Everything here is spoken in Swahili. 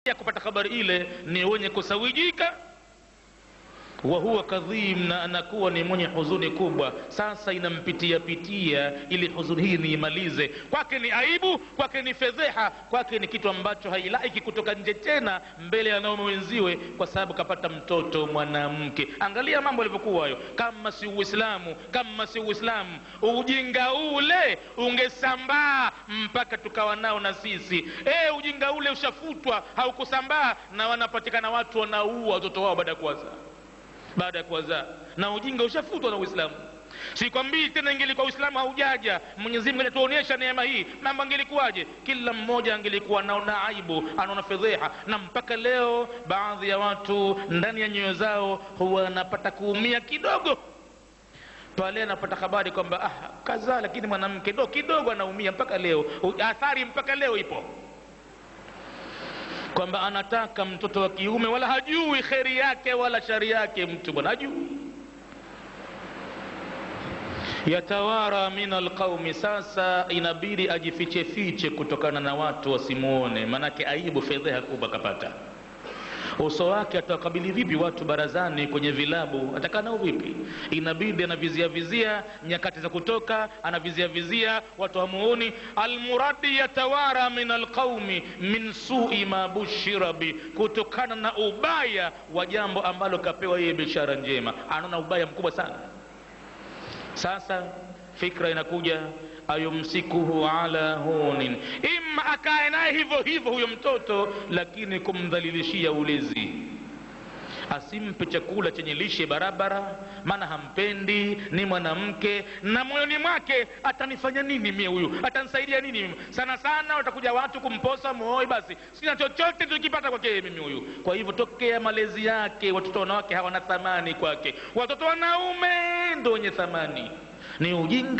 ya kupata habari ile ni wenye kusawijika, wa huwa kadhim, na anakuwa ni mwenye huzuni kubwa. Sasa inampitia pitia ili huzuni hii niimalize. Kwake ni aibu, kwake ni fedheha, kwake ni kitu ambacho hailaiki kutoka nje tena mbele ya wanaume wenziwe, kwa sababu kapata mtoto mwanamke. Angalia mambo yalivyokuwa hayo. Kama si Uislamu, kama si Uislamu, ujinga ule ungesambaa mpaka tukawa nao na sisi. Ujinga ule ushafutwa, haukusambaa, na wanapatikana watu wanaua watoto wao baada ya kuwazaa, na ujinga ushafutwa na Uislamu. Sikwambii tena ingelikuwa Uislamu haujaja, Mwenyezi Mungu anatuonyesha neema hii, mambo angelikuwaje? Kila mmoja angelikuwa anaona aibu, anaona fedheha. Na mpaka leo baadhi ya watu ndani ya nyoyo zao huwa anapata kuumia kidogo pale anapata habari kwamba kazaa, lakini mwanamke kidogo anaumia. Mpaka leo athari, mpaka leo ipo kwamba anataka mtoto wa kiume, wala hajui kheri yake wala shari yake. Mtu bwana hajui. Yatawara min alqaumi, sasa inabidi ajifiche fiche kutokana na watu wasimuone, manake aibu, fedheha kubwa kapata. Uso wake atakabili vipi watu barazani, kwenye vilabu, atakana vipi? Inabidi anavizia vizia nyakati za kutoka, anavizia vizia watu hamuoni. Almuradi yatawara min alqaumi min su'i ma bushira bi, kutokana na ubaya wa jambo ambalo kapewa yeye bishara njema, anaona ubaya mkubwa sana. Sasa fikra inakuja, ayumsikuhu ala hunin, imma akae naye hivyo hivyo huyo mtoto, lakini kumdhalilishia ulezi, asimpe chakula chenye lishe barabara, maana hampendi, ni mwanamke, na moyoni mwake atanifanya nini mie huyu, atanisaidia nini mimi? Sana sana watakuja watu kumposa muoi, basi sina chochote tukipata kwake mimi huyu. Kwa hivyo tokea malezi yake, watoto wanawake hawana thamani kwake, watoto wanaume ndio wenye thamani. Ni ujinga.